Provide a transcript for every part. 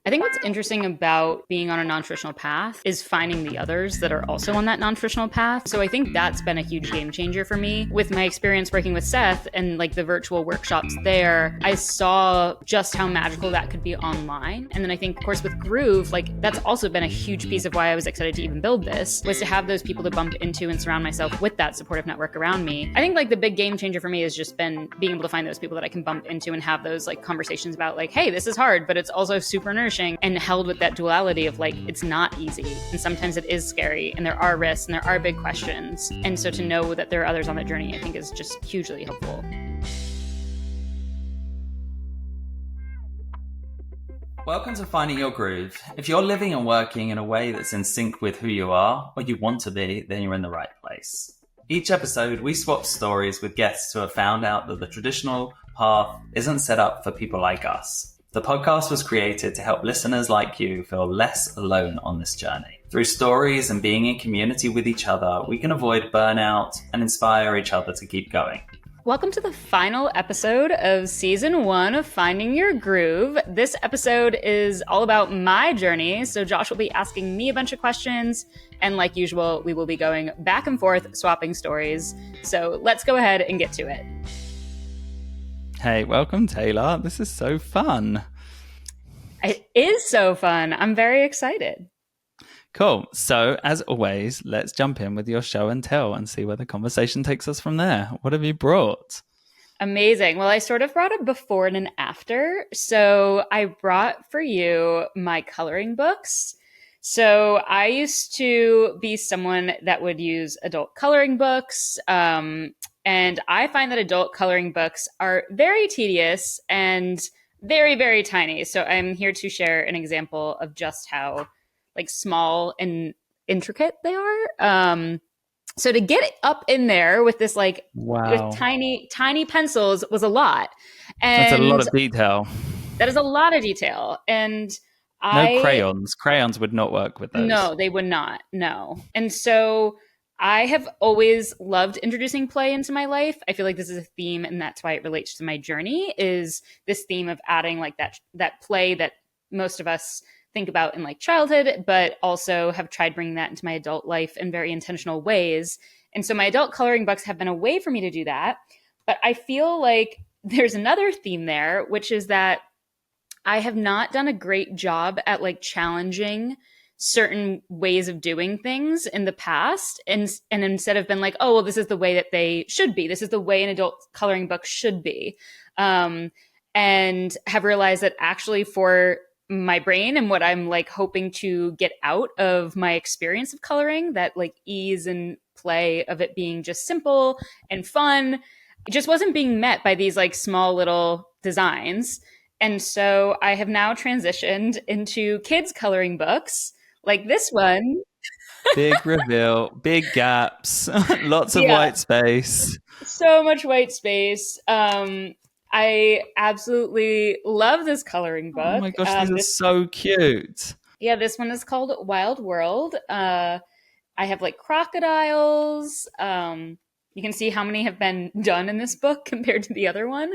I think what's interesting about being on a non-traditional path is finding the others that are also on that non-traditional path. So I think that's been a huge game changer for me. With my experience working with Seth and like the virtual workshops there, I saw just how magical that could be online. And then I think, of course, with Groove, like that's also been a huge piece of why I was excited to even build this, was to have those people to bump into and surround myself with that supportive network around me. I think like the big game changer for me has just been being able to find those people that I can bump into and have those like conversations about like, hey, this is hard, but it's also super nourishing, and held with that duality of like, it's not easy. And sometimes it is scary and there are risks and there are big questions. And so to know that there are others on that journey, I think is just hugely helpful. Welcome to Finding Your Groove. If you're living and working in a way that's in sync with who you are or you want to be, then you're in the right place. Each episode, we swap stories with guests who have found out that the traditional path isn't set up for people like us. The podcast was created to help listeners like you feel less alone on this journey. Through stories and being in community with each other, we can avoid burnout and inspire each other to keep going. Welcome to the final episode of season 1 of Finding Your Groove. This episode is all about my journey. So Josh will be asking me a bunch of questions. And like usual, we will be going back and forth, swapping stories. So let's go ahead and get to it. Hey, welcome, Taylor. This is so fun. It is so fun. I'm very excited. Cool. So, as always, let's jump in with your show and tell and see where the conversation takes us from there. What have you brought? Amazing. Well, I sort of brought a before and an after. So I brought for you my coloring books. So I used to be someone that would use adult coloring books. And I find that adult coloring books are very tedious and very, very tiny. So I'm here to share an example of just how like small and intricate they are. So to get up in there with this like with tiny pencils was a lot. And that's a lot of detail. That is a lot of detail. And no crayons. Crayons would not work with those. No, they would not. No. And so I have always loved introducing play into my life. I feel like this is a theme, and that's why it relates to my journey, is this theme of adding like that play that most of us think about in like childhood, but also have tried bringing that into my adult life in very intentional ways. And so my adult coloring books have been a way for me to do that. But I feel like there's another theme there, which is that I have not done a great job at like challenging certain ways of doing things in the past, and instead have been like, oh, well, this is the way that they should be. This is the way an adult coloring book should be. And have realized that actually for my brain and what I'm like hoping to get out of my experience of coloring, that like ease and play of it being just simple and fun, it just wasn't being met by these like small little designs. And so I have now transitioned into kids coloring books like this one. Big reveal, big gaps, lots of white space. So much white space. I absolutely love this coloring book. Oh my gosh, these are so cute. Yeah, this one is called Wild World. I have like crocodiles. You can see how many have been done in this book compared to the other one.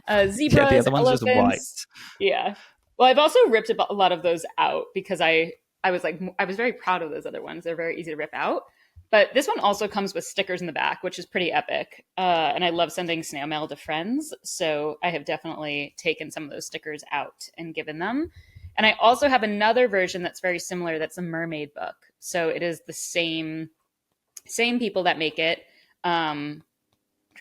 Zebras, yeah, the other one's elephants. just white. Yeah. Well, I've also ripped a lot of those out because I was very proud of those other ones. They're very easy to rip out. But this one also comes with stickers in the back, which is pretty epic. And I love sending snail mail to friends. So I have definitely taken some of those stickers out and given them. And I also have another version that's very similar. That's a mermaid book. So it is the same people that make it. Trying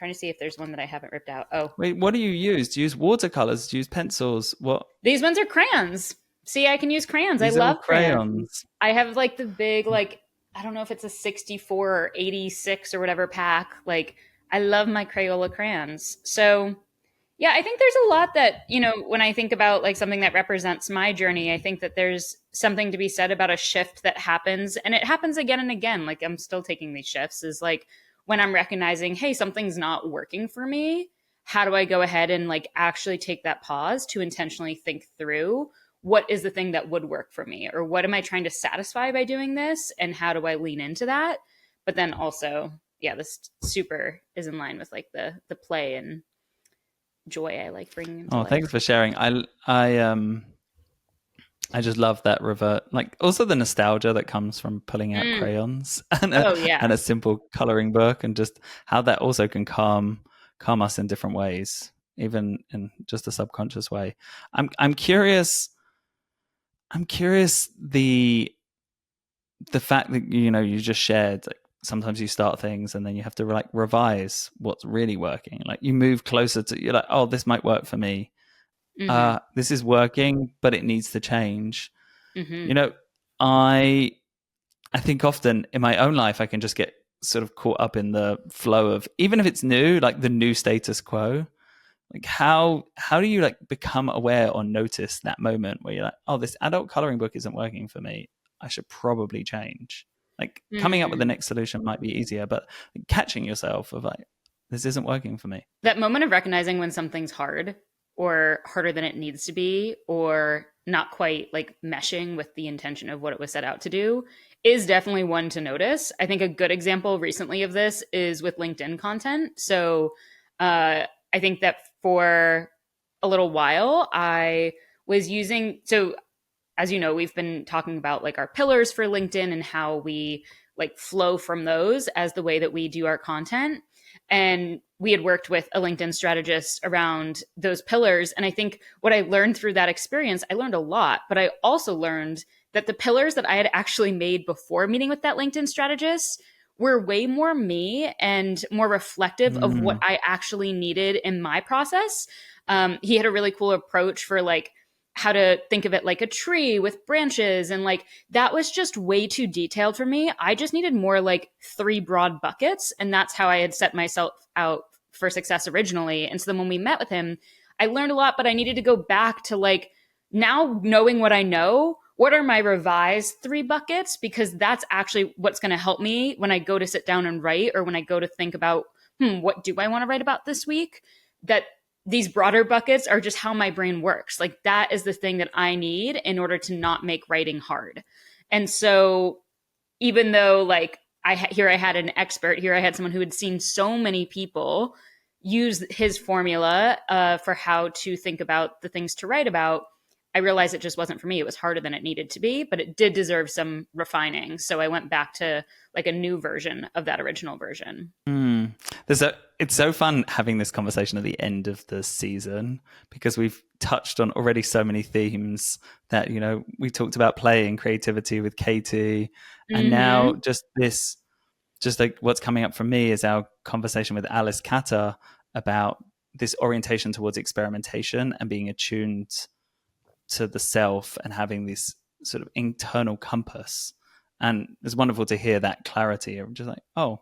to see if there's one that I haven't ripped out. Oh, wait, what do you use? Do you use watercolors? Do you use pencils? What? These ones are crayons. See, I can use crayons. These I love crayons. I have like the big, like, I don't know if it's a 64 or 86 or whatever pack. Like, I love my Crayola crayons. So yeah, I think there's a lot that, you know, when I think about like something that represents my journey, I think that there's something to be said about a shift that happens, and it happens again and again. Like I'm still taking these shifts, is like when I'm recognizing, hey, something's not working for me. How do I go ahead and like actually take that pause to intentionally think through what is the thing that would work for me, or what am I trying to satisfy by doing this, and how do I lean into that? But then also, yeah, this super is in line with like the play and joy I like bringing into life. Thanks for sharing. I just love that revert, like also the nostalgia that comes from pulling out Mm. crayons and Oh and yeah. a simple coloring book, and just how that also can calm us in different ways, even in just a subconscious way. I'm curious. I'm curious the fact that you just shared, like, sometimes you start things and then you have to like revise what's really working. Like you move closer to, you're like, oh, this might work for me. Mm-hmm. This is working, but it needs to change. Mm-hmm. You know, I I think often in my own life I can just get sort of caught up in the flow of, even if it's new, like the new status quo. Like how do you like become aware or notice that moment where you're like, oh, this adult coloring book isn't working for me. I should probably change. Like coming up with the Mm. next solution might be easier, but catching yourself of like, this isn't working for me. That moment of recognizing when something's hard or harder than it needs to be or not quite like meshing with the intention of what it was set out to do is definitely one to notice. I think a good example recently of this is with LinkedIn content. So I think that for a little while I was using, so as you know, we've been talking about like our pillars for LinkedIn and how we like flow from those as the way that we do our content. And we had worked with a LinkedIn strategist around those pillars. And I think what I learned through that experience, I learned a lot, but I also learned that the pillars that I had actually made before meeting with that LinkedIn strategist were way more me and more reflective of what Mm. I actually needed in my process. He had a really cool approach for like how to think of it like a tree with branches, and like that was just way too detailed for me. I just needed more like three broad buckets, and that's how I had set myself out for success originally. And so then when we met with him, I learned a lot, but I needed to go back to like, now knowing what I know, what are my revised three buckets, because that's actually what's going to help me when I go to sit down and write, or when I go to think about what do I want to write about this week. That these broader buckets are just how my brain works. Like that is the thing that I need in order to not make writing hard. And so even though like here I had an expert, here I had someone who had seen so many people use his formula for how to think about the things to write about, I realized it just wasn't for me. It was harder than it needed to be, but it did deserve some refining. So I went back to like a new version of that original version. Mm. It's so fun having this conversation at the end of the season, because we've touched on already so many themes that, we talked about play and creativity with Katie, and now Mm-hmm. just like what's coming up for me is our conversation with Alice Catter about this orientation towards experimentation and being attuned to the self and having this sort of internal compass. And it's wonderful to hear that clarity of just like, oh,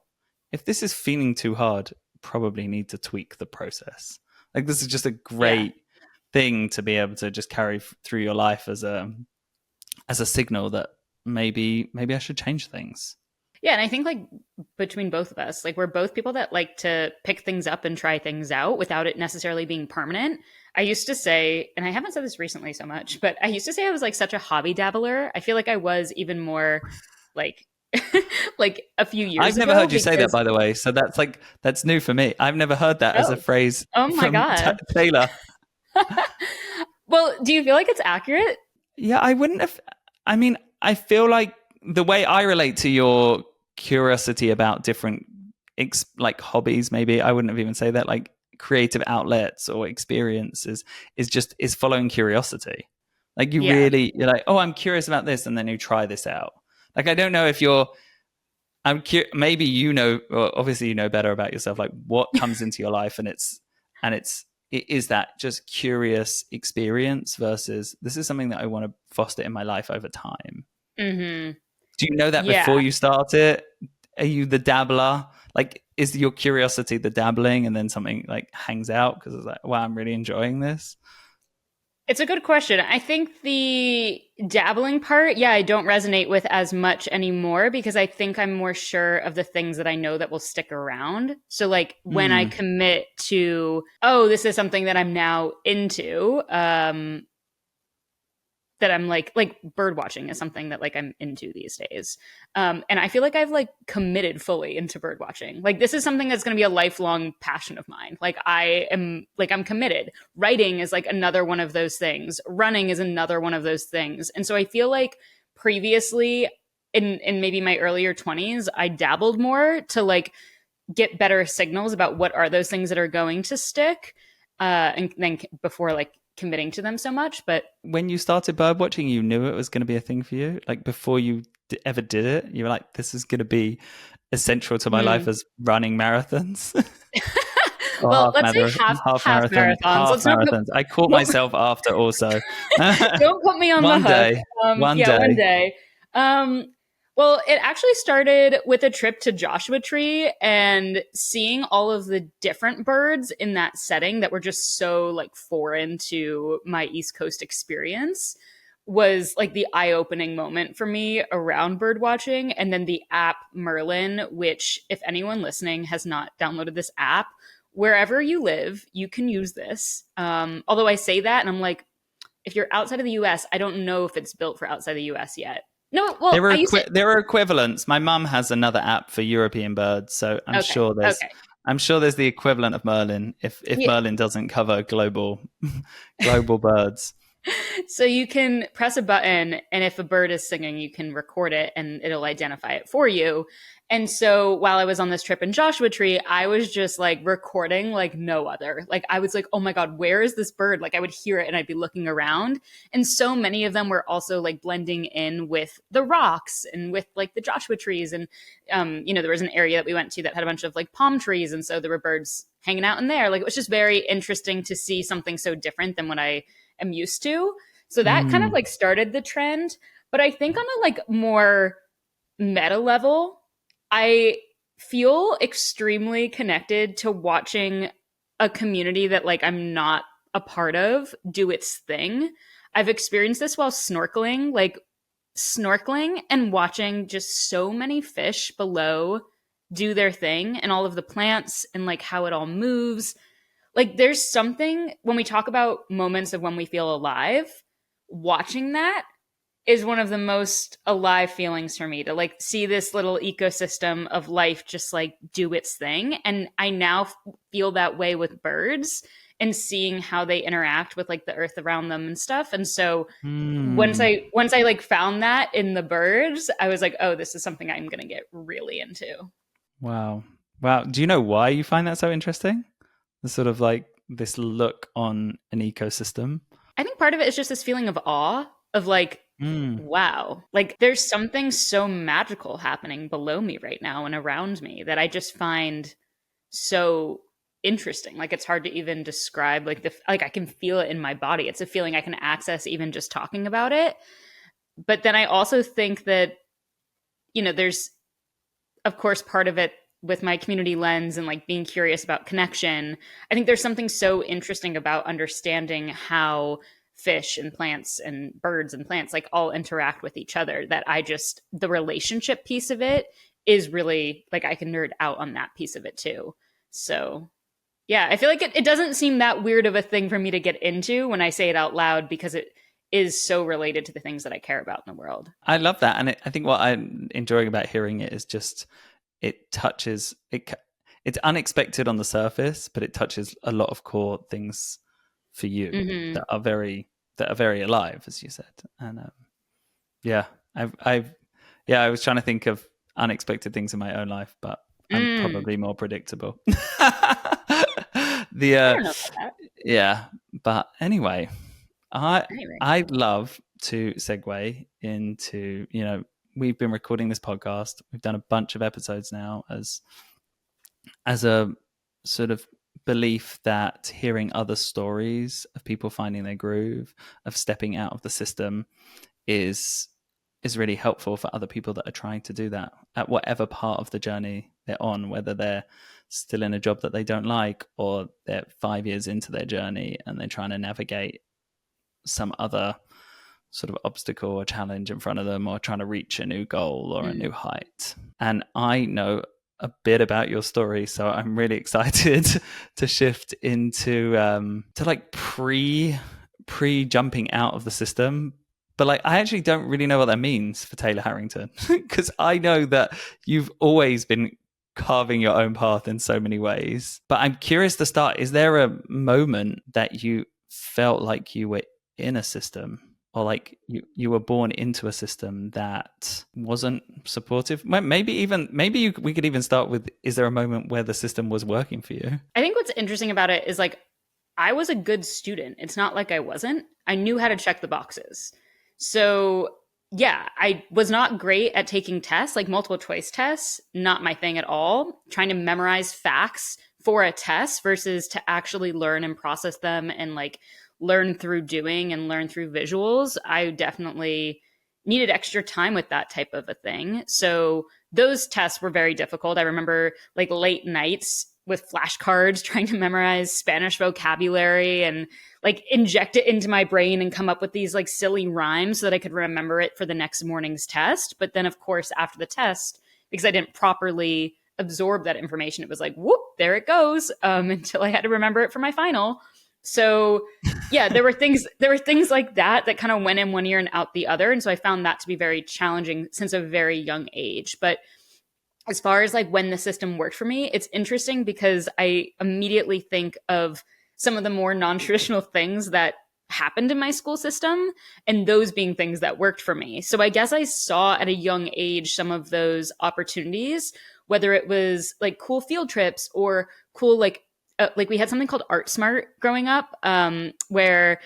if this is feeling too hard, probably need to tweak the process. Like this is just a Yeah. great thing to be able to just carry through your life as a signal that maybe I should change things. Yeah, and I think like between both of us, like we're both people that like to pick things up and try things out without it necessarily being permanent. I used to say, and I haven't said this recently so much, but I used to say I was like such a hobby dabbler. I feel like I was even more like like a few I've years never ago heard you say that, because by the way. So that's new for me. I've never heard that as a oh, phrase oh my from god. Taylor. Well, do you feel like it's accurate? Yeah, I wouldn't have. I mean, I feel like the way I relate to your curiosity about different like hobbies, maybe I wouldn't have even say that, like creative outlets or experiences, is following curiosity. Like Yeah. you're like, oh, I'm curious about this, and then you try this out. Like I don't know if you're. Maybe or obviously you know better about yourself. Like what comes into your life, and it is that just curious experience versus this is something that I want to foster in my life over time. Mhm. Do you know that Yeah. before you start it? Are you the dabbler? Like, is your curiosity the dabbling, and then something like hangs out because it's like, wow, I'm really enjoying this? It's a good question. I think the dabbling part, yeah, I don't resonate with as much anymore because I think I'm more sure of the things that I know that will stick around. So, like, when I Hmm. commit to, oh, this is something that I'm now into, that I'm like bird watching is something that like I'm into these days. And I feel like I've like committed fully into bird watching. Like this is something that's going to be a lifelong passion of mine. Like I'm committed. Writing is like another one of those things. Running is another one of those things. And so I feel like previously in maybe my earlier 20s, I dabbled more to like get better signals about what are those things that are going to stick. And then before like committing to them so much. But when you started bird watching, you knew it was going to be a thing for you? Like before you ever did it, you were like, this is going to be essential to my life as running marathons? Well, let's say half marathons. Half marathons. I caught myself after also. Don't put me on the hook. One day. Well, it actually started with a trip to Joshua Tree and seeing all of the different birds in that setting that were just so like foreign to my East Coast experience was like the eye-opening moment for me around bird watching. And then the app Merlin, which if anyone listening has not downloaded this app, wherever you live, you can use this. Although I say that and I'm like, if you're outside of the US, I don't know if it's built for outside the US yet. No, well, there are equivalents. My mum has another app for European birds, so I'm sure there's the equivalent of Merlin if Merlin doesn't cover global birds. So you can press a button, and if a bird is singing, you can record it, and it'll identify it for you. And so while I was on this trip in Joshua Tree, I was just like recording like no other. Like I was like, oh my God, where is this bird? Like I would hear it and I'd be looking around. And so many of them were also like blending in with the rocks and with like the Joshua trees. And, there was an area that we went to that had a bunch of like palm trees. And so there were birds hanging out in there. Like it was just very interesting to see something so different than what I am used to. So that kind of like started the trend. But I think on a like more meta level, I feel extremely connected to watching a community that like I'm not a part of do its thing. I've experienced this while snorkeling and watching just so many fish below do their thing and all of the plants and like how it all moves. Like there's something when we talk about moments of when we feel alive, watching that is one of the most alive feelings for me to like see this little ecosystem of life just like do its thing. And I now feel that way with birds and seeing how they interact with like the earth around them and stuff. And so once I like found that in the birds, I was like, oh, this is something I'm going to get really into. Wow. Do you know why you find that so interesting? The sort of like this look on an ecosystem. I think part of it is just this feeling of awe of like, wow, like there's something so magical happening below me right now and around me that I just find so interesting. Like it's hard to even describe like I can feel it in my body. It's a feeling I can access even just talking about it. But then I also think that, there's of course part of it with my community lens and like being curious about connection. I think there's something so interesting about understanding how fish and plants and birds and plants like all interact with each other that the relationship piece of it is really like I can nerd out on that piece of it too. So yeah, I feel like it doesn't seem that weird of a thing for me to get into when I say it out loud because it is so related to the things that I care about in the world. I love that. And I think what I'm enjoying about hearing it is just it touches it. It's unexpected on the surface, but it touches a lot of core things for you that are very alive, as you said. And I was trying to think of unexpected things in my own life, but I'm probably more predictable. I don't know about that. Yeah, but anyway, I love to segue into, we've been recording this podcast. We've done a bunch of episodes now as a sort of belief that hearing other stories of people finding their groove, of stepping out of the system is really helpful for other people that are trying to do that at whatever part of the journey they're on, whether they're still in a job that they don't like or they're 5 years into their journey and they're trying to navigate some other sort of obstacle or challenge in front of them or trying to reach a new goal or a new height. And I know a bit about your story, so I'm really excited to shift into to like pre jumping out of the system, but like I actually don't really know what that means for Taylor Harrington, because I know that you've always been carving your own path in so many ways. But I'm curious to start, is there a moment that you felt like you were in a system, or like you were born into a system that wasn't supportive? We could even start with, is there a moment where the system was working for you? I think what's interesting about it is like, I was a good student. It's not like I wasn't. I knew how to check the boxes. So yeah, I was not great at taking tests, like multiple choice tests, not my thing at all. Trying to memorize facts for a test versus to actually learn and process them and like learn through doing and learn through visuals. I definitely needed extra time with that type of a thing. So those tests were very difficult. I remember like late nights with flashcards trying to memorize Spanish vocabulary and like inject it into my brain and come up with these like silly rhymes so that I could remember it for the next morning's test. But then of course, after the test, because I didn't properly absorb that information, it was like, whoop, there it goes, until I had to remember it for my final. So yeah, there were things like that kind of went in one ear and out the other. And so I found that to be very challenging since a very young age. But as far as like when the system worked for me, it's interesting because I immediately think of some of the more non-traditional things that happened in my school system, and those being things that worked for me. So I guess I saw at a young age some of those opportunities, whether it was like cool field trips or cool like we had something called Art Smart growing up, where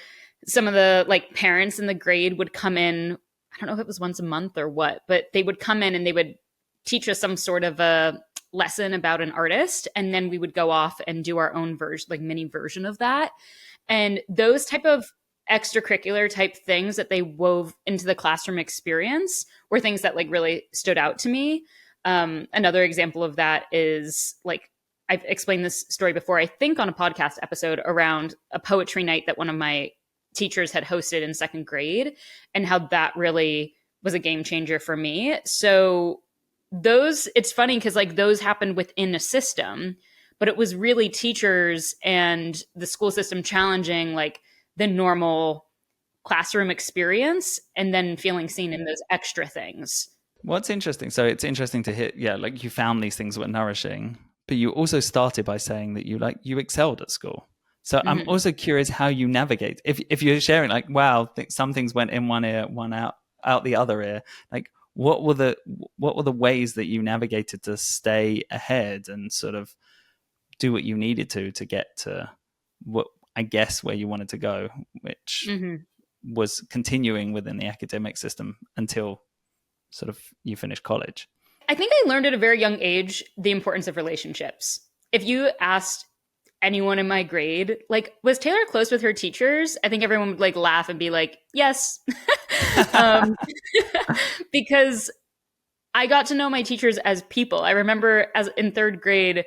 some of the like parents in the grade would come in. I don't know if it was once a month or what, but they would come in and they would teach us some sort of a lesson about an artist. And then we would go off and do our own version, like mini version of that. And those type of extracurricular type things that they wove into the classroom experience were things that like really stood out to me. Another example of that is like, I've explained this story before, I think on a podcast episode around a poetry night that one of my teachers had hosted in second grade, and how that really was a game changer for me. So those, it's funny because like those happened within a system, but it was really teachers and the school system challenging like the normal classroom experience and then feeling seen in those extra things. What's interesting, so it's interesting to hear, yeah, like you found these things were nourishing, but you also started by saying that you excelled at school. So I'm also curious how you navigate. If you're sharing like, wow, some things went in one ear, one out the other ear, like what were the ways that you navigated to stay ahead and sort of do what you needed to get to what I guess where you wanted to go, which was continuing within the academic system until sort of you finished college? I think I learned at a very young age the importance of relationships. If you asked anyone in my grade, like, was Taylor close with her teachers? I think everyone would like laugh and be like, yes. Because I got to know my teachers as people. I remember as in third grade,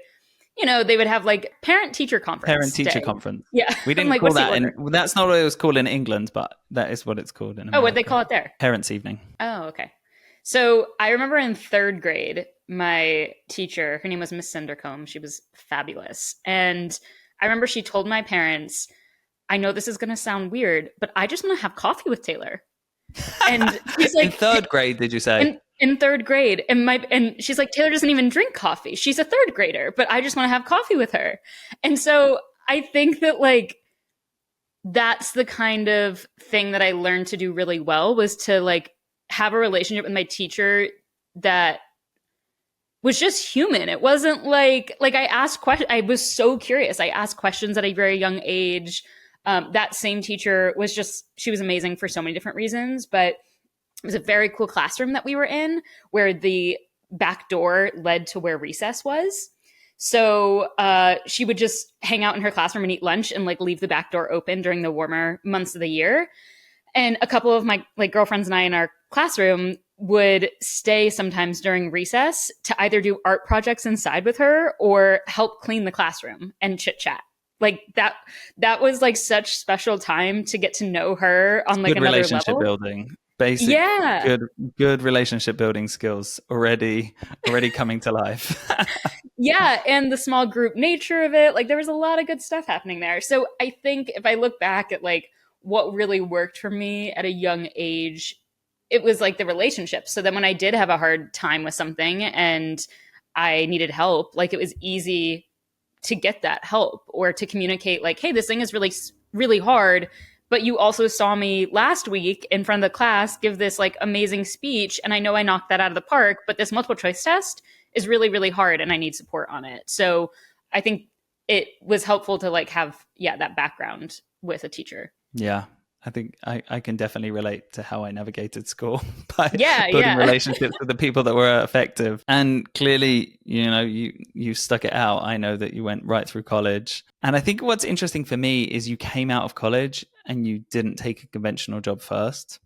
you know, they would have like parent-teacher conference. Parent-teacher conference. Yeah. We didn't like, call that that's not what it was called in England, but that is what it's called in America. Oh, what'd they call it there? Parents' evening. Oh, okay. So I remember in third grade, my teacher, her name was Miss Cindercombe. She was fabulous. And I remember she told my parents, I know this is going to sound weird, but I just want to have coffee with Taylor. And she's like, in third grade, did you say? In third grade. And she's like, Taylor doesn't even drink coffee. She's a third grader, but I just want to have coffee with her. And so I think that like, that's the kind of thing that I learned to do really well, was to like have a relationship with my teacher that was just human. It wasn't like I asked questions. I was so curious. I asked questions at a very young age. That same teacher was she was amazing for so many different reasons, but it was a very cool classroom that we were in where the back door led to where recess was. So she would just hang out in her classroom and eat lunch and like leave the back door open during the warmer months of the year. And a couple of my like girlfriends and I in our classroom would stay sometimes during recess to either do art projects inside with her or help clean the classroom and chit chat. Like that was like such special time to get to know her on like another level. Good relationship building. Basic, yeah. Good relationship building skills already coming to life. Yeah, and the small group nature of it, like there was a lot of good stuff happening there. So I think if I look back at like what really worked for me at a young age, it was like the relationships. So then when I did have a hard time with something and I needed help, like it was easy to get that help or to communicate like, hey, this thing is really, really hard. But you also saw me last week in front of the class give this like amazing speech. And I know I knocked that out of the park, but this multiple choice test is really, really hard and I need support on it. So I think it was helpful to like have, that background with a teacher. Yeah. I think I can definitely relate to how I navigated school by Yeah, building relationships with the people that were effective. And clearly, you stuck it out. I know that you went right through college. And I think what's interesting for me is you came out of college and you didn't take a conventional job first.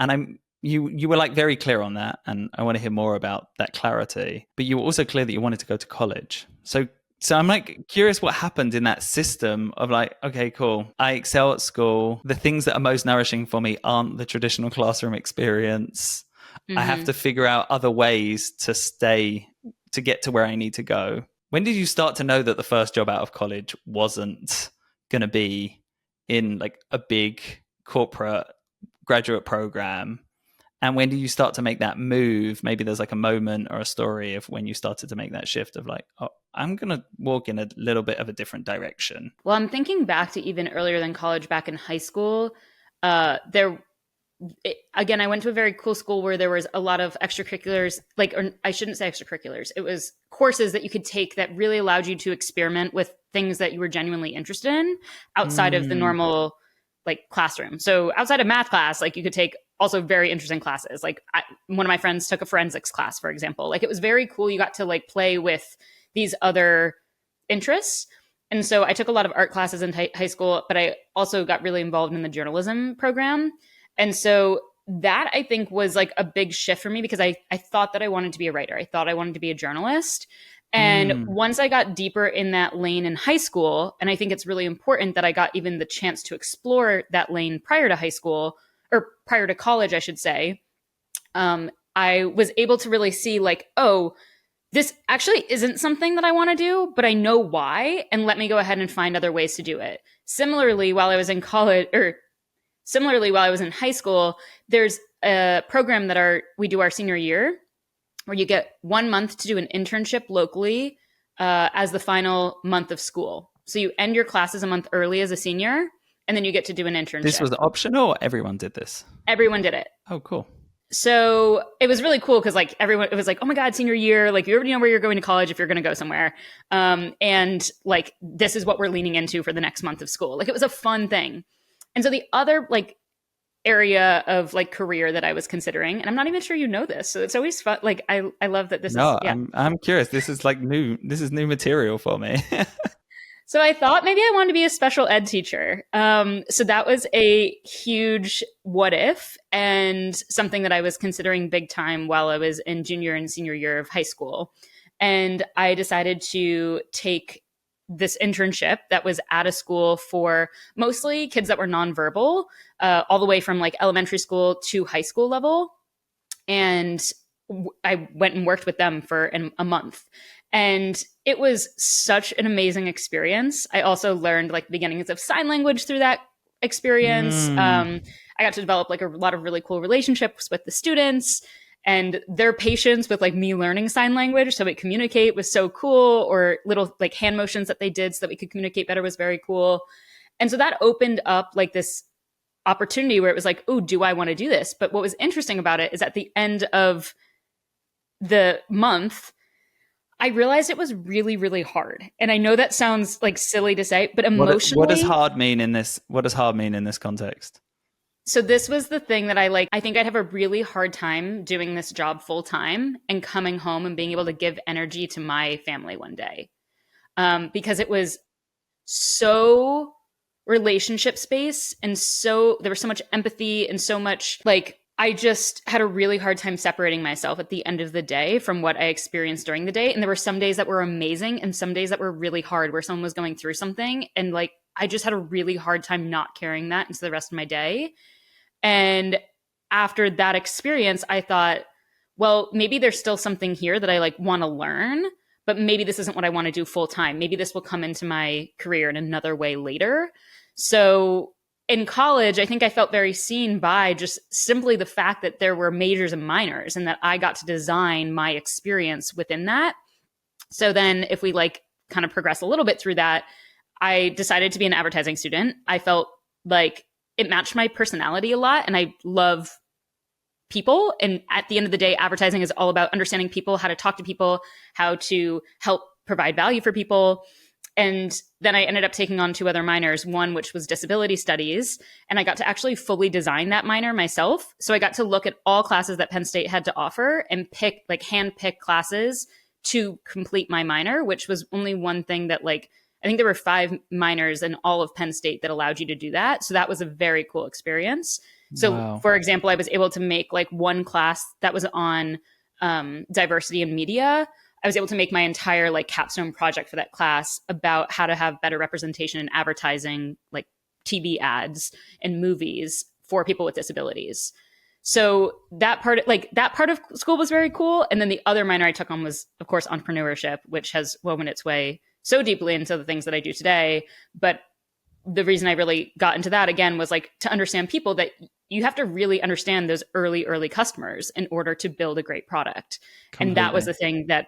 And you were like very clear on that. And I want to hear more about that clarity. But you were also clear that you wanted to go to college. So I'm like curious what happened in that system of like, okay, cool. I excel at school. The things that are most nourishing for me aren't the traditional classroom experience. Mm-hmm. I have to figure out other ways to get to where I need to go. When did you start to know that the first job out of college wasn't going to be in like a big corporate graduate program? And when do you start to make that move? Maybe there's like a moment or a story of when you started to make that shift of like, oh, I'm going to walk in a little bit of a different direction. Well, I'm thinking back to even earlier than college, back in high school. Again, I went to a very cool school where there was a lot of extracurriculars, or I shouldn't say extracurriculars. It was courses that you could take that really allowed you to experiment with things that you were genuinely interested in outside of the normal like classroom. So outside of math class, like you could take also very interesting classes. Like one of my friends took a forensics class, for example. Like it was very cool. You got to like play with these other interests. And so I took a lot of art classes in high school, but I also got really involved in the journalism program. And so that I think was like a big shift for me because I thought that I wanted to be a writer. I thought I wanted to be a journalist. And once I got deeper in that lane in high school, and I think it's really important that I got even the chance to explore that lane prior to high school, or prior to college, I should say, I was able to really see like, oh, this actually isn't something that I want to do, but I know why, and let me go ahead and find other ways to do it. Similarly, while I was in college, or similarly, while I was in high school, there's a program that we do our senior year, where you get 1 month to do an internship locally as the final month of school. So you end your classes a month early as a senior, and then you get to do an internship. This was optional, or everyone did this? Everyone did it. Oh, cool. So it was really cool because like everyone, it was like, oh my God, senior year, like you already know where you're going to college if you're going to go somewhere. And like, this is what we're leaning into for the next month of school. Like it was a fun thing. And so the other like area of like career that I was considering, and I'm not even sure you know this, so it's always fun. Like I love that this is. Yeah. I'm curious. This is like new. This is new material for me. So I thought maybe I wanted to be a special ed teacher. So that was a huge what if, and something that I was considering big time while I was in junior and senior year of high school. And I decided to take this internship that was at a school for mostly kids that were nonverbal, all the way from like elementary school to high school level. And I went and worked with them for a month. And it was such an amazing experience. I also learned like the beginnings of sign language through that experience. I got to develop like a lot of really cool relationships with the students, and their patience with like me learning sign language so we communicate was so cool, or little like hand motions that they did so that we could communicate better was very cool. And so that opened up like this opportunity where it was like, oh, do I want to do this? But what was interesting about it is at the end of the month, I realized it was really, really hard. And I know that sounds like silly to say, but emotionally. What does hard mean in this? What does hard mean in this context? So this was the thing that I think I'd have a really hard time doing this job full time and coming home and being able to give energy to my family one day. Because it was so relationship space, and so there was so much empathy and so much like, I just had a really hard time separating myself at the end of the day from what I experienced during the day. And there were some days that were amazing and some days that were really hard where someone was going through something. And like, I just had a really hard time not carrying that into the rest of my day. And after that experience, I thought, well, maybe there's still something here that I like want to learn, but maybe this isn't what I want to do full time. Maybe this will come into my career in another way later. So in college, I think I felt very seen by just simply the fact that there were majors and minors and that I got to design my experience within that. So then if we like kind of progress a little bit through that, I decided to be an advertising student. I felt like it matched my personality a lot, and I love people. And at the end of the day, advertising is all about understanding people, how to talk to people, how to help provide value for people. And then I ended up taking on 2 other minors, one which was disability studies, and I got to actually fully design that minor myself. So I got to look at all classes that Penn State had to offer and hand pick classes to complete my minor, which was only one thing that I think there were 5 minors in all of Penn State that allowed you to do that. So that was a very cool experience. So Wow. for example, I was able to make one class that was on diversity in media. I was able to make my entire capstone project for that class about how to have better representation in advertising, like TV ads and movies for people with disabilities. So that part of school was very cool. And then the other minor I took on was, of course, entrepreneurship, which has woven its way so deeply into the things that I do today. But the reason I really got into that again was to understand people, that you have to really understand those early customers in order to build a great product. Completely. And that was the thing that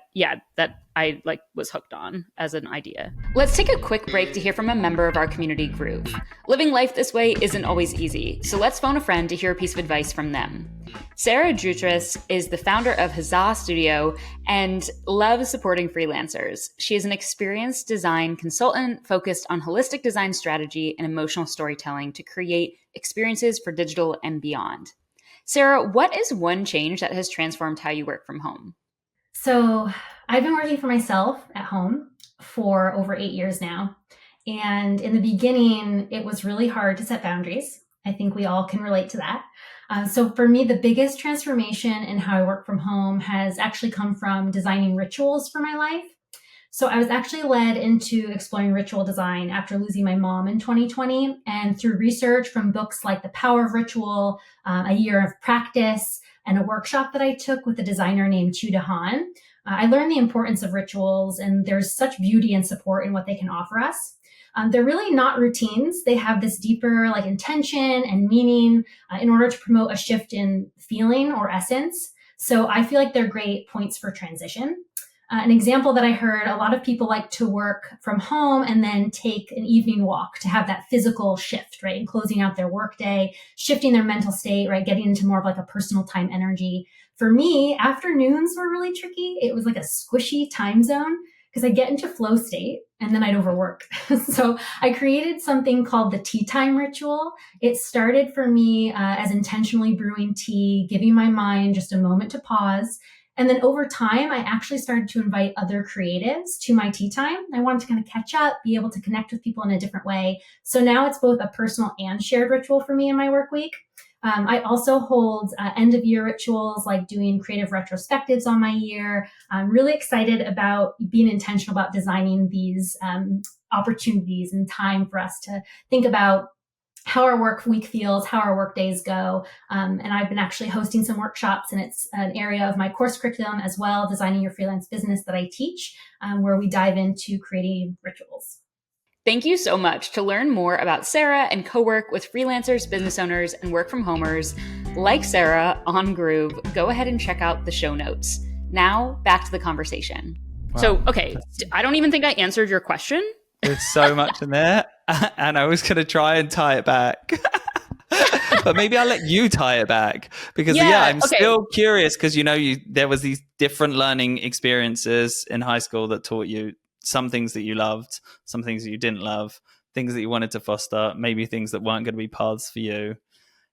I was hooked on as an idea. Let's take a quick break to hear from a member of our community, Groove. Living life this way isn't always easy, so let's phone a friend to hear a piece of advice from them. Sarah Jutras is the founder of Huzzah Studio and loves supporting freelancers. She is an experienced design consultant focused on holistic design strategy and emotional storytelling to create experiences for digital and beyond. Sarah, what is one change that has transformed how you work from home? So I've been working for myself at home for over 8 years now. And in the beginning, it was really hard to set boundaries. I think we all can relate to that. So for me, the biggest transformation in how I work from home has actually come from designing rituals for my life. So I was actually led into exploring ritual design after losing my mom in 2020. And through research from books like The Power of Ritual, a year of practice, and a workshop that I took with a designer named Chu DeHaan, I learned the importance of rituals, and there's such beauty and support in what they can offer us. They're really not routines. They have this deeper intention and meaning in order to promote a shift in feeling or essence. So I feel like they're great points for transition. An example that I heard, a lot of people like to work from home and then take an evening walk to have that physical shift, right? And closing out their workday, shifting their mental state, right? Getting into more of a personal time energy. For me, afternoons were really tricky. It was like a squishy time zone because I get into flow state and then I'd overwork. So I created something called the tea time ritual. It started for me as intentionally brewing tea, giving my mind just a moment to pause. And then over time, I actually started to invite other creatives to my tea time. I wanted to kind of catch up, be able to connect with people in a different way. So now it's both a personal and shared ritual for me in my work week. I also hold end of year rituals like doing creative retrospectives on my year. I'm really excited about being intentional about designing these opportunities and time for us to think about how our work week feels, how our work days go. And I've been actually hosting some workshops, and it's an area of my course curriculum as well, Designing Your Freelance Business, that I teach, where we dive into creating rituals. Thank you so much. To learn more about Sarah and co-work with freelancers, business owners, and work from homers like Sarah on Groove, go ahead and check out the show notes. Now, back to the conversation. Wow. So, okay, I don't even think I answered your question. There's so much in there, and I was going to try and tie it back. But maybe I'll let you tie it back, because I'm still curious, because there was these different learning experiences in high school that taught you some things that you loved, some things that you didn't love, things that you wanted to foster, maybe things that weren't going to be paths for you.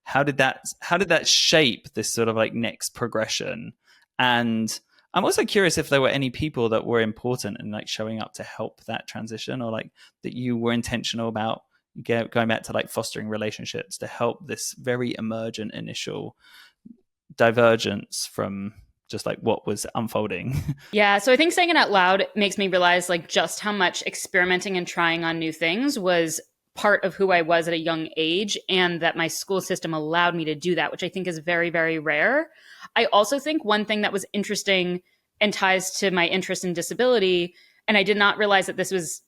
How did that shape this sort of next progression? And I'm also curious if there were any people that were important in showing up to help that transition, or that you were intentional about going back to fostering relationships to help this very emergent initial divergence from just what was unfolding. Yeah. So I think saying it out loud makes me realize just how much experimenting and trying on new things was part of who I was at a young age, and that my school system allowed me to do that, which I think is very, very rare. I also think one thing that was interesting and ties to my interest in disability, and I did not realize that this was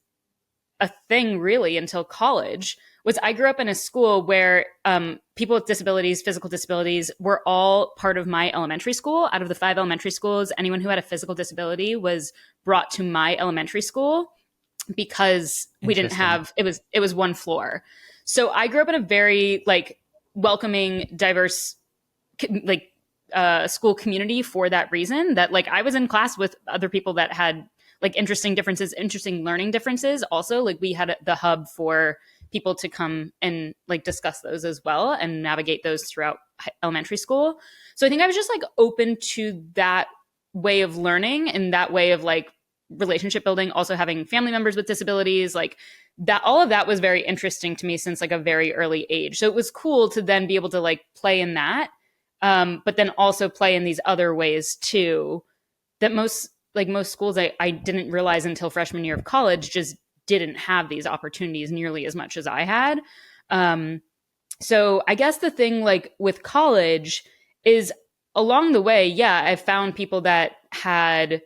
a thing really until college, was I grew up in a school where people with disabilities, physical disabilities, were all part of my elementary school. Out of the 5 elementary schools, anyone who had a physical disability was brought to my elementary school because we didn't have, it was one floor. So I grew up in a very like welcoming, diverse, like school community for that reason, that like I was in class with other people that had like interesting differences, interesting learning differences. Also, like we had the hub for people to come and like discuss those as well and navigate those throughout elementary school. So I think I was just like open to that way of learning and that way of like relationship building, also having family members with disabilities, like that, all of that was very interesting to me since like a very early age. So it was cool to then be able to like play in that. But then also play in these other ways too, that most schools I didn't realize until freshman year of college just didn't have these opportunities nearly as much as I had. So I guess the thing like with college is along the way, yeah, I found people that had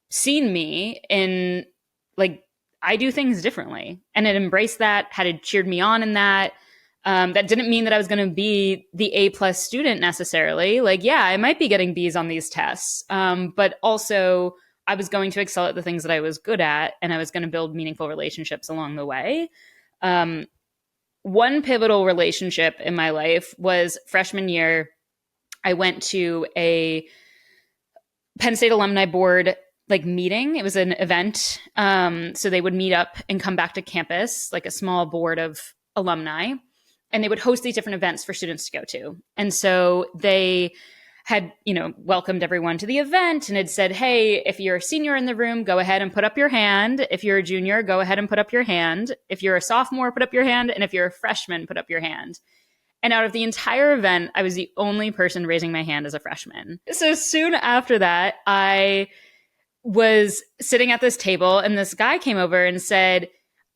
seen me in like, I do things differently and had embraced that, had cheered me on in that. That didn't mean that I was going to be the A+ student necessarily. Like, yeah, I might be getting B's on these tests. But also I was going to excel at the things that I was good at, and I was going to build meaningful relationships along the way. One pivotal relationship in my life was freshman year. I went to a Penn State Alumni Board like meeting. It was an event. So they would meet up and come back to campus, like a small board of alumni. And they would host these different events for students to go to. And so they had, you know, welcomed everyone to the event and had said, hey, if you're a senior in the room, go ahead and put up your hand. If you're a junior, go ahead and put up your hand. If you're a sophomore, put up your hand. And if you're a freshman, put up your hand. And out of the entire event, I was the only person raising my hand as a freshman. So soon after that, I was sitting at this table and this guy came over and said,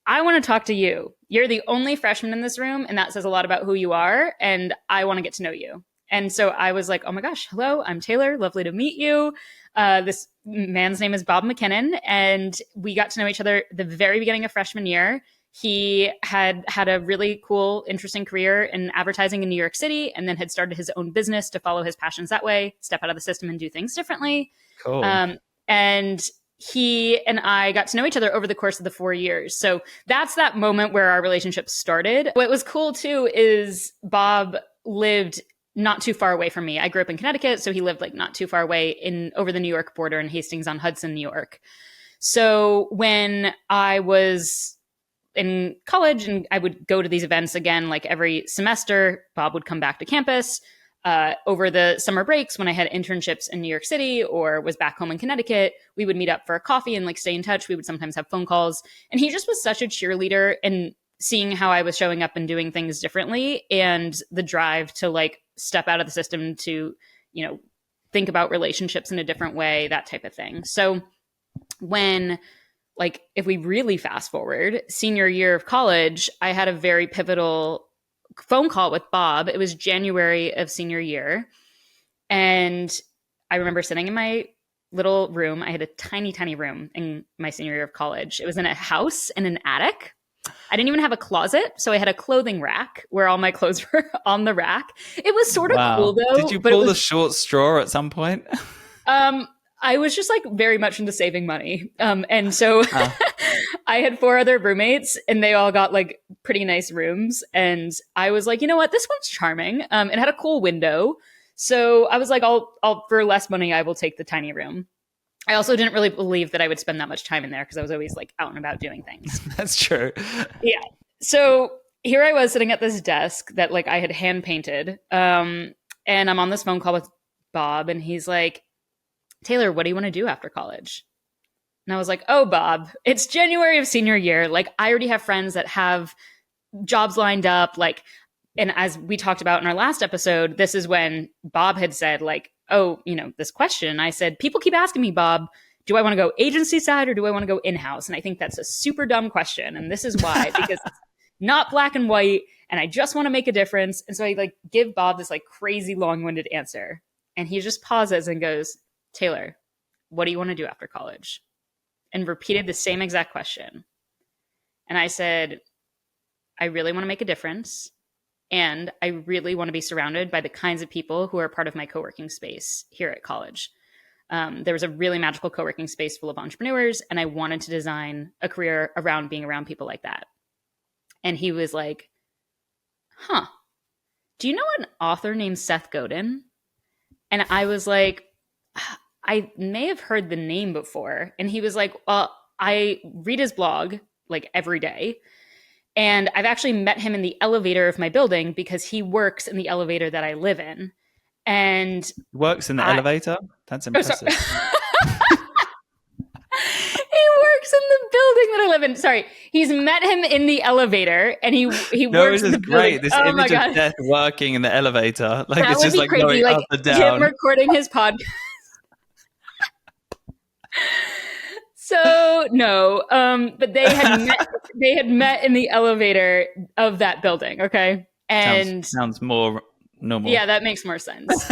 I want to talk to you. You're the only freshman in this room, and that says a lot about who you are, and I want to get to know you. And so I was like, oh my gosh, hello, I'm Taylor. Lovely to meet you. This man's name is Bob McKinnon, and we got to know each other at the very beginning of freshman year. He had a really cool, interesting career in advertising in New York City, and then had started his own business to follow his passions that way, step out of the system and do things differently. Cool. And he and I got to know each other over the course of the 4 years. So that's that moment where our relationship started. What was cool too is Bob lived not too far away from me. I grew up in Connecticut, so he lived like not too far away over the New York border in Hastings-on-Hudson, New York. So when I was in college and I would go to these events again, like every semester, Bob would come back to campus. Over the summer breaks when I had internships in New York City or was back home in Connecticut, we would meet up for a coffee and like stay in touch. We would sometimes have phone calls. And he just was such a cheerleader in seeing how I was showing up and doing things differently, and the drive to like step out of the system to, you know, think about relationships in a different way, that type of thing. So when, like, if we really fast forward, senior year of college, I had a very pivotal phone call with Bob. It was January of senior year. And I remember sitting in my little room. I had a tiny, tiny room in my senior year of college. It was in a house in an attic. I didn't even have a closet. So I had a clothing rack where all my clothes were on the rack. It was sort of cool though. Did you pull the short straw at some point? I was just like very much into saving money. And so I had 4 other roommates and they all got like pretty nice rooms. And I was like, you know what, this one's charming. It had a cool window. So I was like, I'll for less money, I will take the tiny room. I also didn't really believe that I would spend that much time in there because I was always like out and about doing things. That's true. Yeah. So here I was sitting at this desk that like I had hand painted. And I'm on this phone call with Bob and he's like, Taylor, what do you want to do after college? And I was like, oh, Bob, it's January of senior year. Like, I already have friends that have jobs lined up. Like, and as we talked about in our last episode, this is when Bob had said, like, oh, you know, this question. I said, people keep asking me, Bob, do I want to go agency side or do I want to go in-house? And I think that's a super dumb question. And this is why, because it's not black and white. And I just want to make a difference. And so I like give Bob this like crazy long-winded answer. And he just pauses and goes, Taylor, what do you want to do after college? And repeated the same exact question. And I said, I really want to make a difference. And I really want to be surrounded by the kinds of people who are part of my co-working space here at college. There was a really magical co-working space full of entrepreneurs, and I wanted to design a career around being around people like that. And he was like, huh, do you know an author named Seth Godin? And I was like, I may have heard the name before. And he was like, I read his blog like every day. And I've actually met him in the elevator of my building because he works in the elevator that I live in. And works in the elevator? That's impressive. He works in the building that I live in. Sorry. He's met him in the elevator and he works in the great. building. This image of Seth working in the elevator. Like, that it's just like crazy. going Like up and down. him recording his podcast. So no, but they had met in the elevator of that building. Okay. And sounds more normal. Yeah, that makes more sense.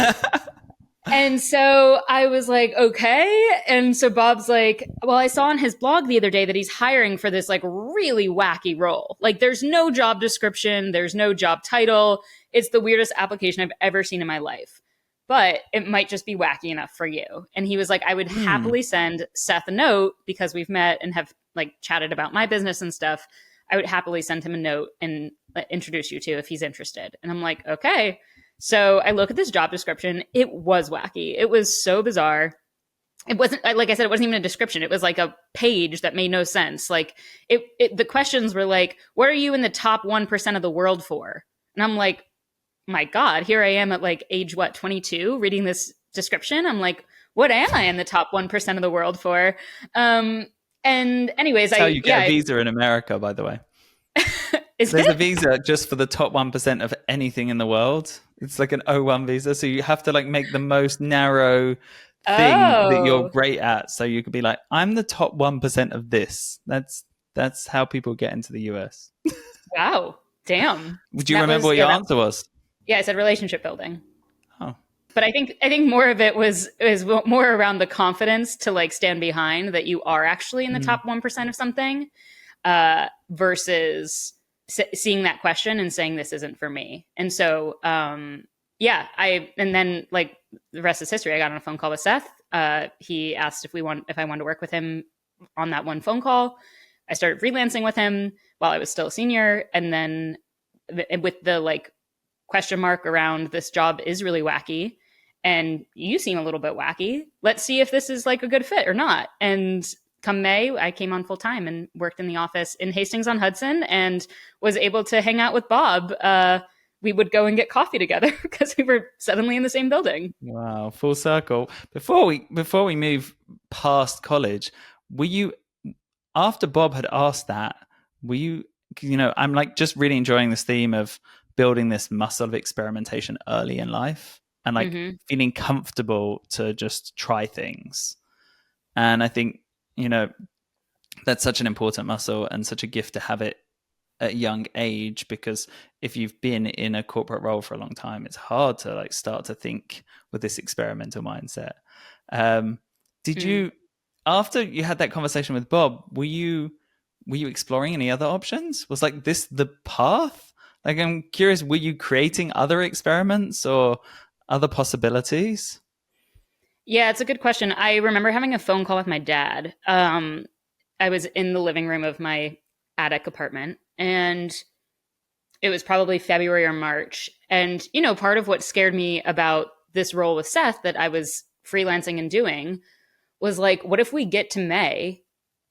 And so I was like, okay. And so Bob's like, well, I saw on his blog the other day that he's hiring for this like really wacky role. Like there's no job description. There's no job title. It's the weirdest application I've ever seen in my life, but it might just be wacky enough for you. And he was like, I would happily send Seth a note because we've met and have like chatted about my business and stuff. I would happily send him a note and introduce you to if he's interested. And I'm like, okay. So I look at this job description. It was wacky. It was so bizarre. It wasn't, like I said, it wasn't even a description. It was like a page that made no sense. Like the questions were like, what are you in the top 1% of the world for? And I'm like, my God, here I am at like age, 22, reading this description. I'm like, what am I in the top 1% of the world for? And anyways, that's how you get a visa in America, by the way. There's a visa just for the top 1% of anything in the world. It's like an O1 visa. So you have to like make the most narrow thing that you're great at. So you could be like, I'm the top 1% of this. That's how people get into the US. Wow. Damn. Do you remember what your answer was? Yeah, I said relationship building. Oh. But I think more of it is more around the confidence to like stand behind that you are actually in the top 1% of something versus seeing that question and saying this isn't for me. And so and then like the rest is history. I got on a phone call with Seth. He asked if I wanted to work with him on that one phone call. I started freelancing with him while I was still a senior, and then with the like question mark around this job is really wacky and you seem a little bit wacky. Let's see if this is like a good fit or not. And come May, I came on full time and worked in the office in Hastings-on-Hudson and was able to hang out with Bob. We would go and get coffee together because we were suddenly in the same building. Wow, full circle. Before we move past college, were you, after Bob had asked that, were you, I'm like just really enjoying this theme of building this muscle of experimentation early in life and like feeling comfortable to just try things. And I think, that's such an important muscle and such a gift to have it at a young age, because if you've been in a corporate role for a long time, it's hard to like start to think with this experimental mindset. Did you, after you had that conversation with Bob, were you exploring any other options? Was like this the path? Like, I'm curious, were you creating other experiments or other possibilities? Yeah, it's a good question. I remember having a phone call with my dad. I was in the living room of my attic apartment, and it was probably February or March. And, part of what scared me about this role with Seth that I was freelancing and doing was like, what if we get to May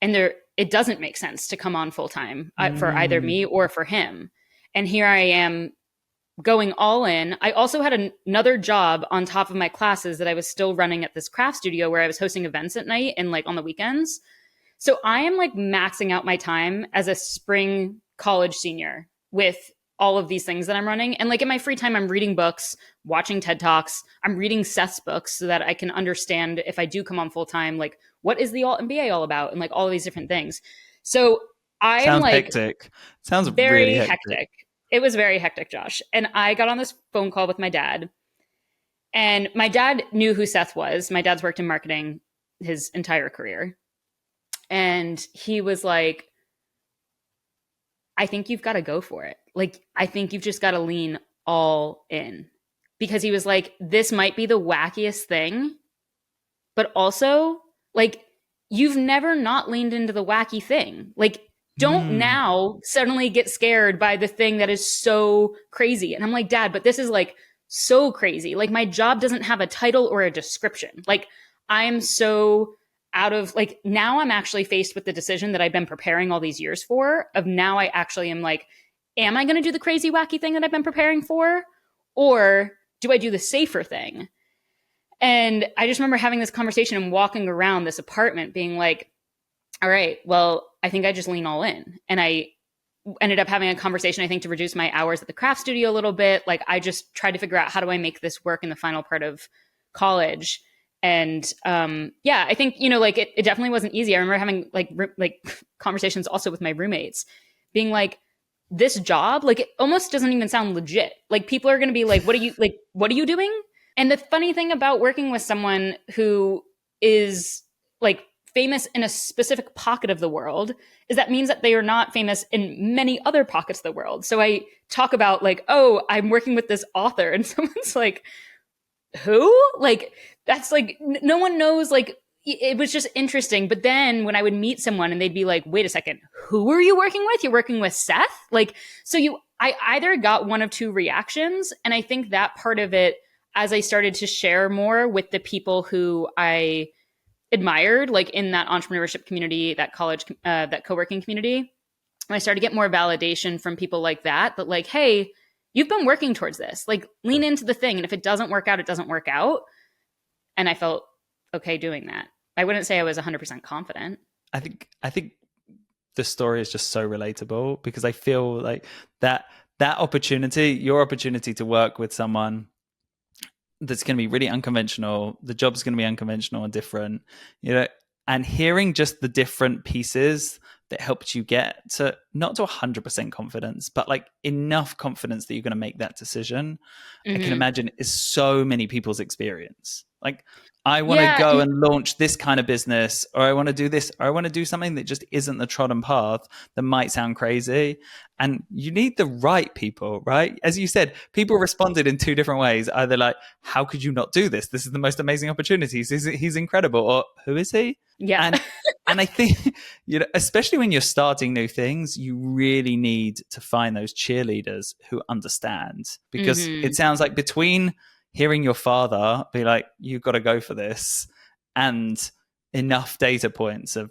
and it doesn't make sense to come on full time for either me or for him? And here I am going all in. I also had another job on top of my classes that I was still running at this craft studio where I was hosting events at night and like on the weekends. So I am like maxing out my time as a spring college senior with all of these things that I'm running. And like in my free time, I'm reading books, watching TED Talks. I'm reading Seth's books so that I can understand, if I do come on full time, like what is the alt MBA all about and like all of these different things. So I am like hectic. Sounds very really hectic. It was very hectic, Josh. And I got on this phone call with my dad, and my dad knew who Seth was. My dad's worked in marketing his entire career. And he was like, I think you've got to go for it. Like, I think you've just got to lean all in, because he was like, this might be the wackiest thing, but also like, you've never not leaned into the wacky thing. Like, don't now suddenly get scared by the thing that is so crazy. And I'm like, Dad, but this is like so crazy. Like, my job doesn't have a title or a description. Like, I'm so out of, like, now I'm actually faced with the decision that I've been preparing all these years for, of now I actually am like, am I going to do the crazy wacky thing that I've been preparing for? Or do I do the safer thing? And I just remember having this conversation and walking around this apartment being like, all right, well, I think I just lean all in. And I ended up having a conversation, I think, to reduce my hours at the craft studio a little bit. Like, I just tried to figure out, how do I make this work in the final part of college? And yeah, I think, like, it definitely wasn't easy. I remember having like conversations also with my roommates being like, this job, like, it almost doesn't even sound legit. Like, people are going to be like, what are you doing? And the funny thing about working with someone who is like famous in a specific pocket of the world is that means that they are not famous in many other pockets of the world. So I talk about like, oh, I'm working with this author, and someone's like, who? Like, that's like, no one knows. Like, it was just interesting. But then when I would meet someone and they'd be like, wait a second, who are you working with? You're working with Seth? Like, so I either got one of two reactions. And I think that part of it, as I started to share more with the people who I admired, like in that entrepreneurship community, that college, that co-working community, when I started to get more validation from people like that, like, hey, you've been working towards this, like, lean into the thing. And if it doesn't work out, it doesn't work out. And I felt okay doing that. I wouldn't say I was 100% confident. I think the story is just so relatable, because I feel like that opportunity, your opportunity to work with someone that's going to be really unconventional, the job's going to be unconventional and different, and hearing just the different pieces that helped you get to, not to 100% confidence, but like enough confidence that you're going to make that decision. I can imagine is so many people's experience. Like, I want to go and launch this kind of business, or I want to do this, or I want to do something that just isn't the trodden path, that might sound crazy. And you need the right people, right? As you said, people responded in two different ways. Either like, how could you not do this? This is the most amazing opportunity. He's incredible. Or who is he? Yeah. And I think, especially when you're starting new things, you really need to find those cheerleaders who understand, because it sounds like between hearing your father be like, you've got to go for this, and enough data points of,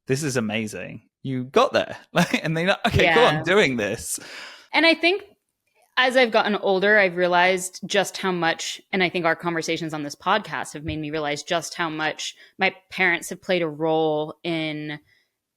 this is amazing, you got there. And they're like, okay, cool, I'm doing this. And I think as I've gotten older, I've realized just how much, and I think our conversations on this podcast have made me realize just how much my parents have played a role in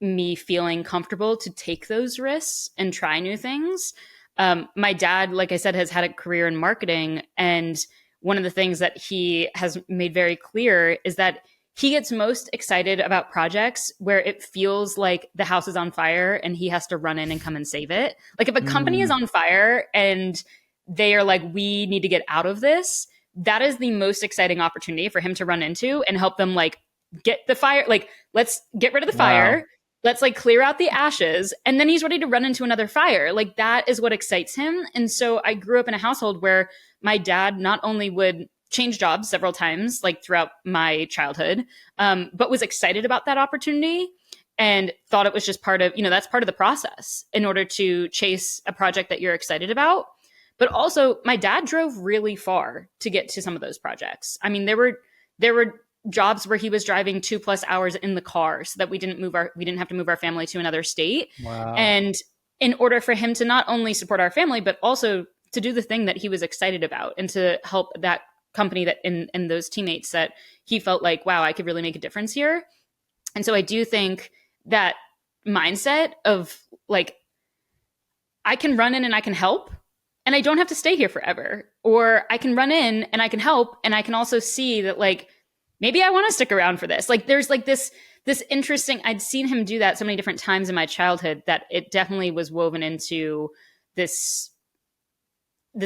me feeling comfortable to take those risks and try new things. My dad, like I said, has had a career in marketing. And one of the things that he has made very clear is that he gets most excited about projects where it feels like the house is on fire and he has to run in and come and save it. Like, if a company is on fire and they are like, we need to get out of this, that is the most exciting opportunity for him to run into and help them like get the fire. Like, let's get rid of the fire. Let's like clear out the ashes. And then he's ready to run into another fire. Like, that is what excites him. And so I grew up in a household where my dad not only would change jobs several times, like throughout my childhood, but was excited about that opportunity and thought it was just part of, that's part of the process in order to chase a project that you're excited about. But also my dad drove really far to get to some of those projects. I mean, there were jobs where he was driving 2+ hours in the car so that we didn't have to move our family to another state. Wow. And in order for him to not only support our family, but also to do the thing that he was excited about and to help that company that and those teammates that he felt like, wow, I could really make a difference here. And so I do think that mindset of like, I can run in and I can help, and I don't have to stay here forever, or I can run in and I can help. And I can also see that like, maybe I want to stick around for this. Like, there's like this interesting, I'd seen him do that so many different times in my childhood that it definitely was woven into this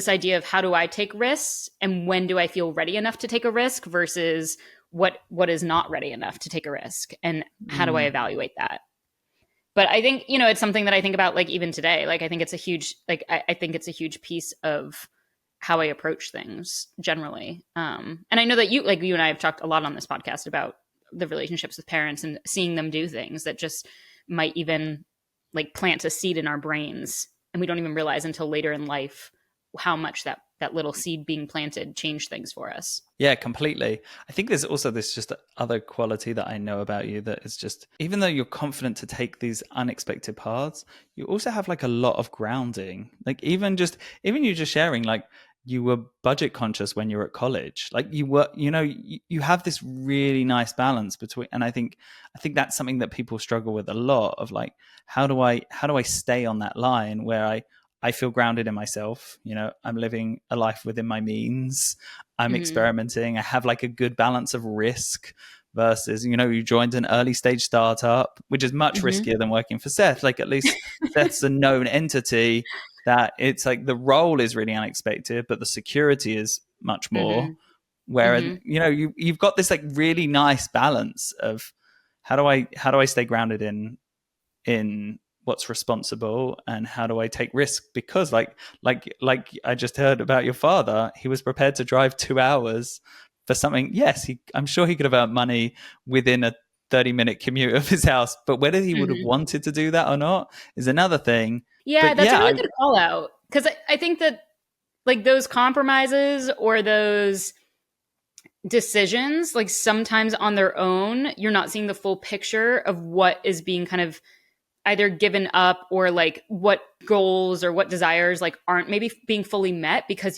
idea of, how do I take risks and when do I feel ready enough to take a risk versus what is not ready enough to take a risk, and how do I evaluate that? But I think, it's something that I think about like even today. Like I think it's a huge, like I think it's a huge piece of how I approach things generally. And I know that you and I have talked a lot on this podcast about the relationships with parents and seeing them do things that just might even like plant a seed in our brains, and we don't even realize until later in life how much that little seed being planted changed things for us. Yeah, completely. I think there's also this just other quality that I know about you that is just, even though you're confident to take these unexpected paths, you also have like a lot of grounding. Like even you just sharing, like you were budget conscious when you were at college. Like you were, you have this really nice balance between, and I think that's something that people struggle with a lot of like, how do I stay on that line where I feel grounded in myself. I'm living a life within my means. I'm experimenting. I have like a good balance of risk versus, you joined an early stage startup, which is much riskier than working for Seth. Like at least Seth's a known entity that it's like the role is really unexpected, but the security is much more. Whereas, you've got this like really nice balance of how do I stay grounded in what's responsible and how do I take risk, because like I just heard about your father, he was prepared to drive 2 hours for something. Yes, I'm sure he could have earned money within a 30-minute commute of his house, but whether he would have wanted to do that or not is another thing. Yeah, but that's a really good call out, because I think that like those compromises or those decisions, like sometimes on their own, you're not seeing the full picture of what is being kind of either given up, or like what goals or what desires like aren't maybe being fully met because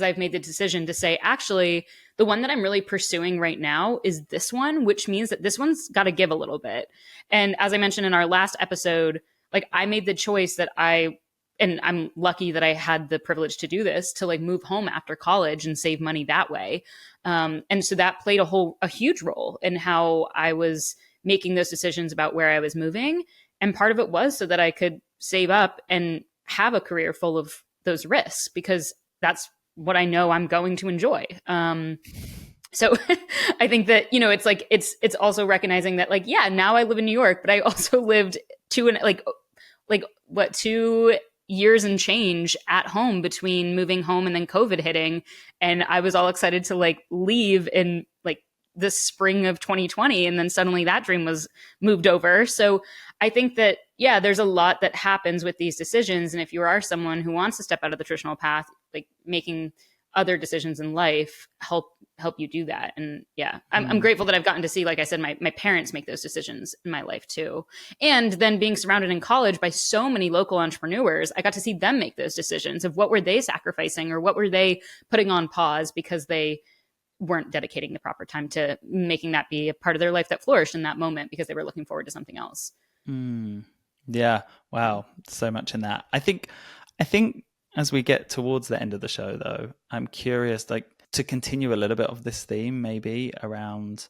I've made the decision to say, actually, the one that I'm really pursuing right now is this one, which means that this one's got to give a little bit. And as I mentioned in our last episode, like I made the choice and I'm lucky that I had the privilege to do this, to like move home after college and save money that way. And so that played a huge role in how I was making those decisions about where I was moving. And part of it was so that I could save up and have a career full of those risks, because that's what I know I'm going to enjoy. So I think that, it's like, it's also recognizing that like, yeah, now I live in New York, but I also lived 2 years and change at home between moving home and then COVID hitting. And I was all excited to like leave in like the spring of 2020. And then suddenly that dream was moved over. So I think that, yeah, there's a lot that happens with these decisions. And if you are someone who wants to step out of the traditional path, like making other decisions in life help you do that. And yeah, I'm grateful that I've gotten to see, like I said, my parents make those decisions in my life too. And then being surrounded in college by so many local entrepreneurs, I got to see them make those decisions of what were they sacrificing or what were they putting on pause because they weren't dedicating the proper time to making that be a part of their life that flourished in that moment because they were looking forward to something else. Yeah. Wow. So much in that. I think as we get towards the end of the show though, I'm curious, like, to continue a little bit of this theme, maybe around,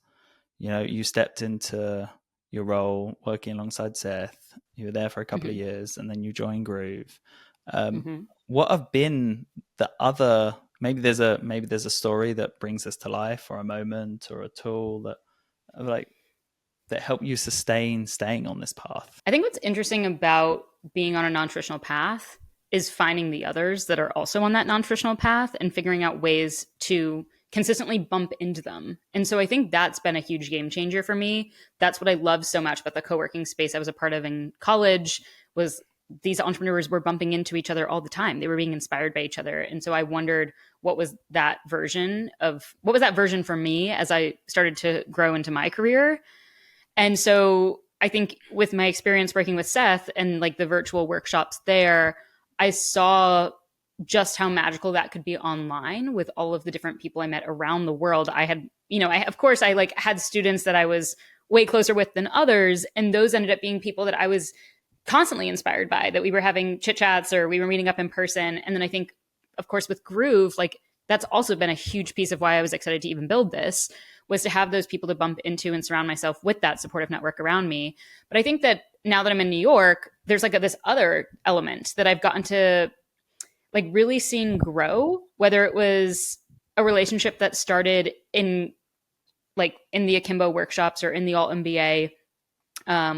you stepped into your role working alongside Seth, you were there for a couple of years, and then you joined Groove. What have been the other, maybe there's a story that brings us to life, or a moment or a tool that help you sustain staying on this path? I think what's interesting about being on a non-traditional path is finding the others that are also on that non-traditional path and figuring out ways to consistently bump into them. And so I think that's been a huge game changer for me. That's what I love so much about the co-working space I was a part of in college, was these entrepreneurs were bumping into each other all the time. They were being inspired by each other. And so I wondered, what was that version for me as I started to grow into my career? And so I think with my experience working with Seth and like the virtual workshops there, I saw just how magical that could be online with all of the different people I met around the world. I had, I like had students that I was way closer with than others. And those ended up being people that I was constantly inspired by, that we were having chit chats or we were meeting up in person. And then I think, of course, with Groove, like that's also been a huge piece of why I was excited to even build this, was to have those people to bump into and surround myself with that supportive network around me. But I think that now that I'm in New York, there's like this other element that I've gotten to like really seen grow, whether it was a relationship that started in the Akimbo workshops or in the Alt MBA,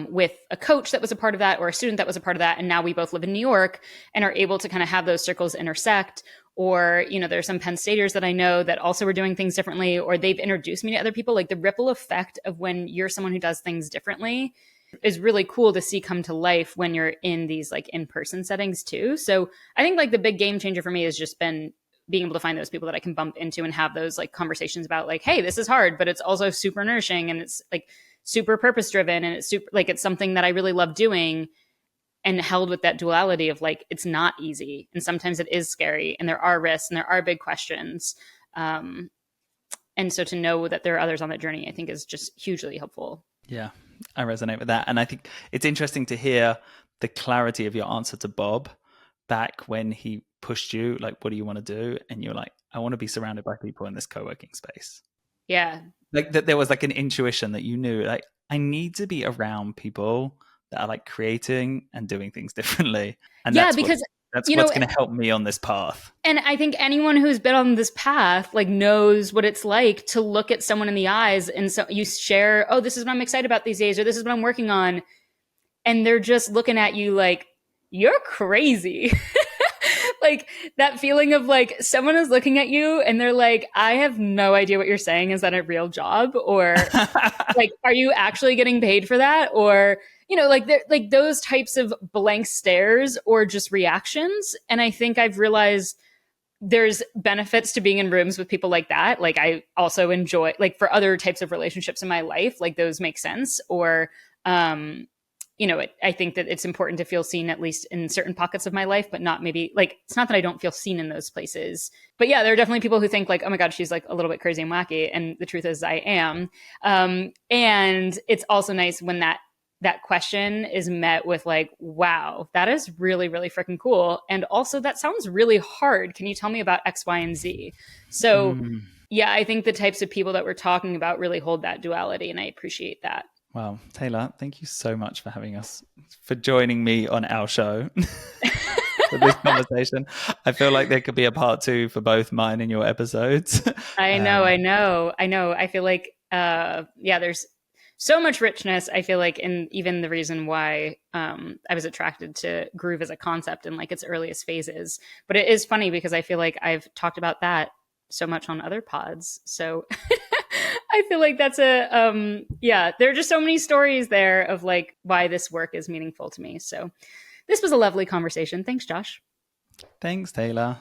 with a coach that was a part of that or a student that was a part of that. And now we both live in New York and are able to kind of have those circles intersect. Or, you know, there's some Penn Staters that I know that also are doing things differently, or they've introduced me to other people. Like the ripple effect of when you're someone who does things differently is really cool to see come to life when you're in these like in-person settings too. So I think like the big game changer for me has just been being able to find those people that I can bump into and have those like conversations about like, hey, this is hard, but it's also super nourishing and it's like super purpose driven and it's super like it's something that I really love doing, and held with that duality of like it's not easy and sometimes it is scary and there are risks and there are big questions. And so to know that there are others on that journey, I think is just hugely helpful. Yeah, I resonate with that. And I think it's interesting to hear the clarity of your answer to Bob back when he pushed you, like, what do you want to do? And you're like, I want to be surrounded by people in this co-working space. Yeah. Like that there was like an intuition that you knew, like, I need to be around people that are like creating and doing things differently. And yeah, that's because that's what's going to help me on this path. And I think anyone who's been on this path like knows what it's like to look at someone in the eyes and so you share, oh, this is what I'm excited about these days, or this is what I'm working on. And they're just looking at you like, you're crazy. Like that feeling of like someone is looking at you and they're like, I have no idea what you're saying. Is that a real job? Or like, are you actually getting paid for that? Or, you know, like like those types of blank stares or just reactions. And I think I've realized there's benefits to being in rooms with people like that. Like I also enjoy like for other types of relationships in my life, like those make sense. Or, you know, I think that it's important to feel seen at least in certain pockets of my life, but not maybe like, it's not that I don't feel seen in those places, but yeah, there are definitely people who think like, oh my God, she's like a little bit crazy and wacky. And the truth is I am. And it's also nice when that question is met with like, wow, that is really, really freaking cool. And also that sounds really hard. Can you tell me about X, Y, and Z? So yeah, I think the types of people that we're talking about really hold that duality. And I appreciate that. Wow. Taylor, thank you so much for having us, for joining me on our show for this conversation. I feel like there could be a part 2 for both mine and your episodes. I know. I feel like, there's so much richness, I feel like, in even the reason why I was attracted to groove as a concept in like its earliest phases. But it is funny because I feel like I've talked about that so much on other pods. So I feel like that's there are just so many stories there of like why this work is meaningful to me. So this was a lovely conversation. Thanks, Josh. Thanks, Taylor.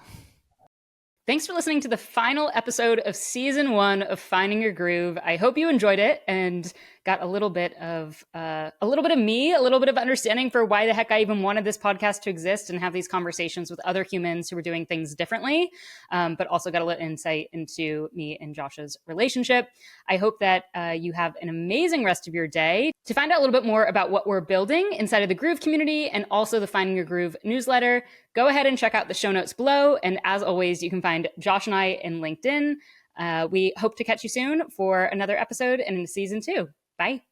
Thanks for listening to the final episode of season 1 of Finding Your Groove. I hope you enjoyed it and got a little bit of me, a little bit of understanding for why the heck I even wanted this podcast to exist and have these conversations with other humans who were doing things differently, but also got a little insight into me and Josh's relationship. I hope that you have an amazing rest of your day. To find out a little bit more about what we're building inside of the Groove community and also the Finding Your Groove newsletter, go ahead and check out the show notes below. And as always, you can find Josh and I in LinkedIn. We hope to catch you soon for another episode in season 2. Bye.